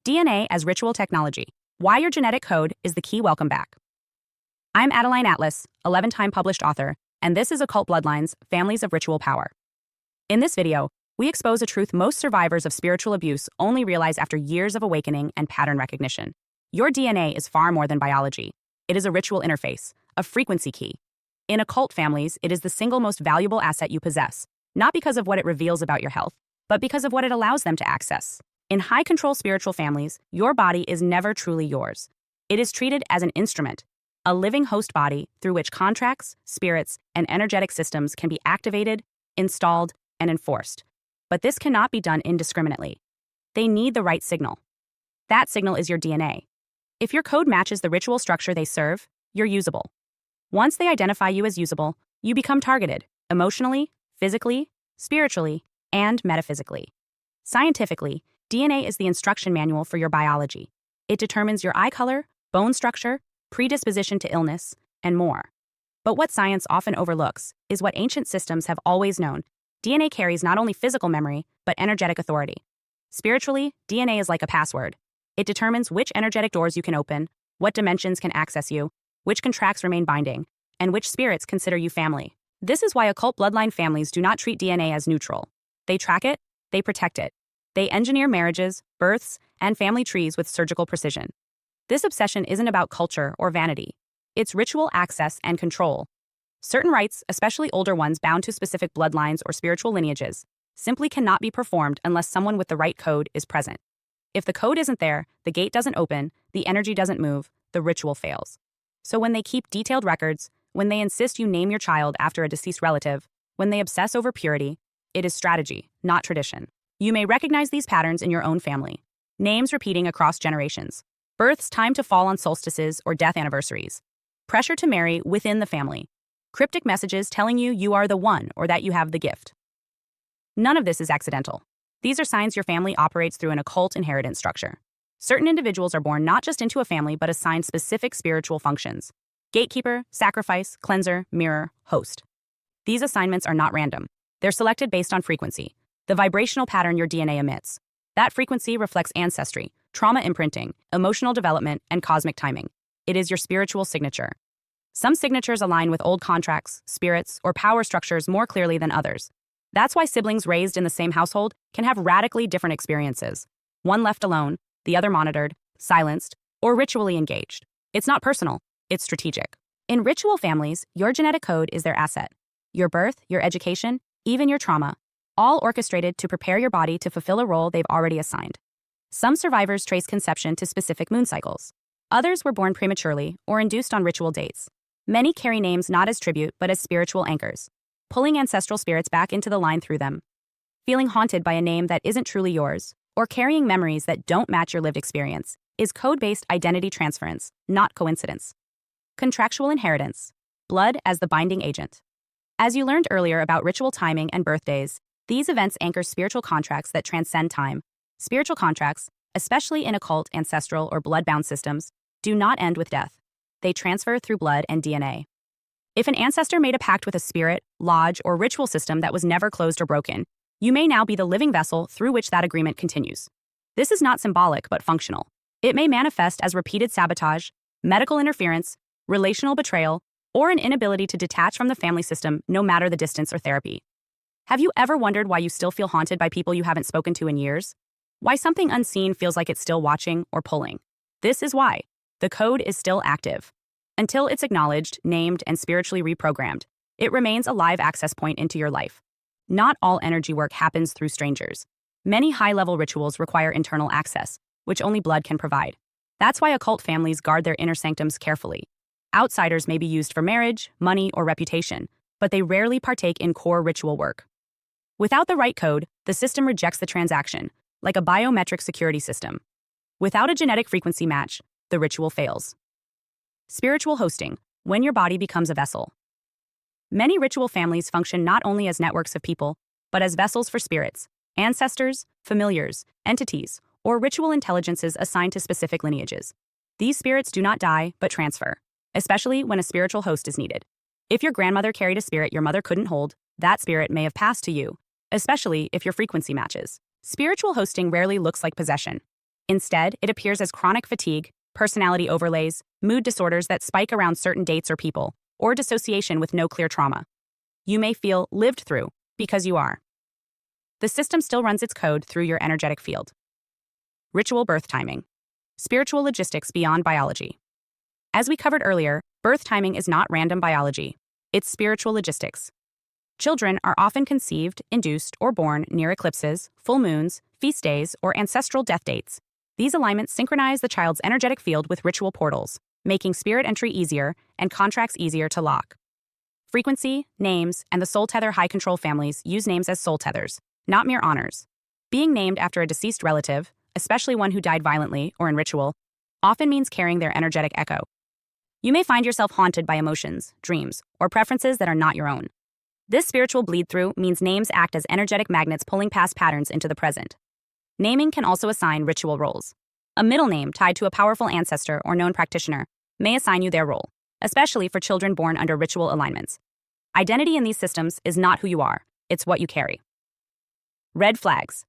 DNA as ritual technology. Why your genetic code is the key. Welcome back. I'm Adeline Atlas, 11-time published author, and this is Occult Bloodlines, Families of Ritual Power. In this video, we expose a truth most survivors of spiritual abuse only realize after years of awakening and pattern recognition. Your DNA is far more than biology. It is a ritual interface, a frequency key. In occult families, it is the single most valuable asset you possess, not because of what it reveals about your health, but because of what it allows them to access. In high-control spiritual families, your body is never truly yours. It is treated as an instrument, a living host body through which contracts, spirits, and energetic systems can be activated, installed, and enforced. But this cannot be done indiscriminately. They need the right signal. That signal is your DNA. If your code matches the ritual structure they serve, you're usable. Once they identify you as usable, you become targeted, emotionally, physically, spiritually, and metaphysically. Scientifically, DNA is the instruction manual for your biology. It determines your eye color, bone structure, predisposition to illness, and more. But what science often overlooks is what ancient systems have always known. DNA carries not only physical memory, but energetic authority. Spiritually, DNA is like a password. It determines which energetic doors you can open, what dimensions can access you, which contracts remain binding, and which spirits consider you family. This is why occult bloodline families do not treat DNA as neutral. They track it, they protect it. They engineer marriages, births, and family trees with surgical precision. This obsession isn't about culture or vanity. It's ritual access and control. Certain rites, especially older ones bound to specific bloodlines or spiritual lineages, simply cannot be performed unless someone with the right code is present. If the code isn't there, the gate doesn't open, the energy doesn't move, the ritual fails. So when they keep detailed records, when they insist you name your child after a deceased relative, when they obsess over purity, it is strategy, not tradition. You may recognize these patterns in your own family. Names repeating across generations. Births timed to fall on solstices or death anniversaries. Pressure to marry within the family. Cryptic messages telling you are the one or that you have the gift. None of this is accidental. These are signs your family operates through an occult inheritance structure. Certain individuals are born not just into a family but assigned specific spiritual functions. Gatekeeper, sacrifice, cleanser, mirror, host. These assignments are not random. They're selected based on frequency, the vibrational pattern your DNA emits. That frequency reflects ancestry, trauma imprinting, emotional development, and cosmic timing. It is your spiritual signature. Some signatures align with old contracts, spirits, or power structures more clearly than others. That's why siblings raised in the same household can have radically different experiences. One left alone, the other monitored, silenced, or ritually engaged. It's not personal, it's strategic. In ritual families, your genetic code is their asset. Your birth, your education, even your trauma, all orchestrated to prepare your body to fulfill a role they've already assigned. Some survivors trace conception to specific moon cycles. Others were born prematurely or induced on ritual dates. Many carry names not as tribute but as spiritual anchors, pulling ancestral spirits back into the line through them. Feeling haunted by a name that isn't truly yours, or carrying memories that don't match your lived experience, is code-based identity transference, not coincidence. Contractual inheritance. Blood as the binding agent. As you learned earlier about ritual timing and birthdays, these events anchor spiritual contracts that transcend time. Spiritual contracts, especially in occult, ancestral, or blood-bound systems, do not end with death. They transfer through blood and DNA. If an ancestor made a pact with a spirit, lodge, or ritual system that was never closed or broken, you may now be the living vessel through which that agreement continues. This is not symbolic but functional. It may manifest as repeated sabotage, medical interference, relational betrayal, or an inability to detach from the family system no matter the distance or therapy. Have you ever wondered why you still feel haunted by people you haven't spoken to in years? Why something unseen feels like it's still watching or pulling? This is why. The code is still active. Until it's acknowledged, named, and spiritually reprogrammed, it remains a live access point into your life. Not all energy work happens through strangers. Many high-level rituals require internal access, which only blood can provide. That's why occult families guard their inner sanctums carefully. Outsiders may be used for marriage, money, or reputation, but they rarely partake in core ritual work. Without the right code, the system rejects the transaction, like a biometric security system. Without a genetic frequency match, the ritual fails. Spiritual hosting, when your body becomes a vessel. Many ritual families function not only as networks of people, but as vessels for spirits, ancestors, familiars, entities, or ritual intelligences assigned to specific lineages. These spirits do not die, but transfer, especially when a spiritual host is needed. If your grandmother carried a spirit your mother couldn't hold, that spirit may have passed to you, especially if your frequency matches. Spiritual hosting rarely looks like possession. Instead, it appears as chronic fatigue, personality overlays, mood disorders that spike around certain dates or people, or dissociation with no clear trauma. You may feel lived through because you are. The system still runs its code through your energetic field. Ritual birth timing. Spiritual logistics beyond biology. As we covered earlier, birth timing is not random biology. It's spiritual logistics. Children are often conceived, induced, or born near eclipses, full moons, feast days, or ancestral death dates. These alignments synchronize the child's energetic field with ritual portals, making spirit entry easier and contracts easier to lock. Frequency, names, and the soul tether high control families use names as soul tethers, not mere honors. Being named after a deceased relative, especially one who died violently or in ritual, often means carrying their energetic echo. You may find yourself haunted by emotions, dreams, or preferences that are not your own. This spiritual bleed-through means names act as energetic magnets pulling past patterns into the present. Naming can also assign ritual roles. A middle name tied to a powerful ancestor or known practitioner may assign you their role, especially for children born under ritual alignments. Identity in these systems is not who you are, it's what you carry. Red flags.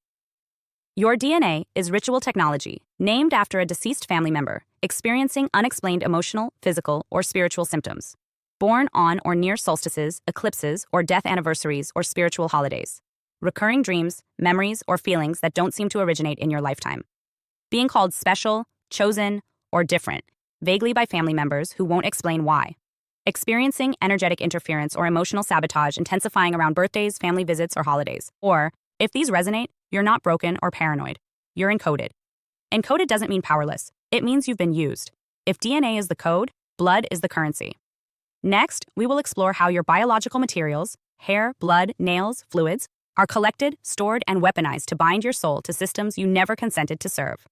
Your DNA is ritual technology, named after a deceased family member, experiencing unexplained emotional, physical, or spiritual symptoms. Born on or near solstices, eclipses, or death anniversaries or spiritual holidays. Recurring dreams, memories, or feelings that don't seem to originate in your lifetime. Being called special, chosen, or different, vaguely by family members who won't explain why. Experiencing energetic interference or emotional sabotage intensifying around birthdays, family visits, or holidays. Or, if these resonate, you're not broken or paranoid. You're encoded. Encoded doesn't mean powerless. It means you've been used. If DNA is the code, blood is the currency. Next, we will explore how your biological materials, hair, blood, nails, fluids, are collected, stored, and weaponized to bind your soul to systems you never consented to serve.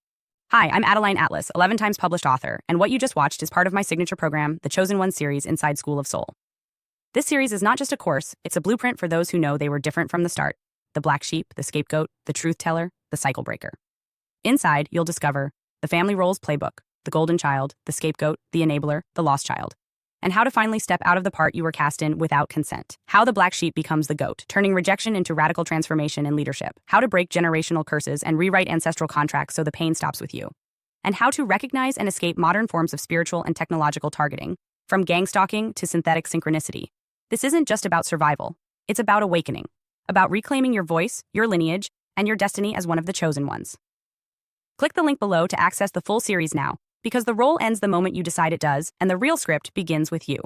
Hi, I'm Adeline Atlas, 11 times published author, and what you just watched is part of my signature program, the Chosen One series inside School of Soul. This series is not just a course, it's a blueprint for those who know they were different from the start. The black sheep, the scapegoat, the truth teller, the cycle breaker. Inside, you'll discover the family roles playbook, the golden child, the scapegoat, the enabler, the lost child, and how to finally step out of the part you were cast in without consent. How the black sheep becomes the goat, turning rejection into radical transformation and leadership. How to break generational curses and rewrite ancestral contracts so the pain stops with you. And how to recognize and escape modern forms of spiritual and technological targeting, from gang stalking to synthetic synchronicity. This isn't just about survival. It's about awakening, about reclaiming your voice, your lineage, and your destiny as one of the chosen ones. Click the link below to access the full series now, because the role ends the moment you decide it does, and the real script begins with you.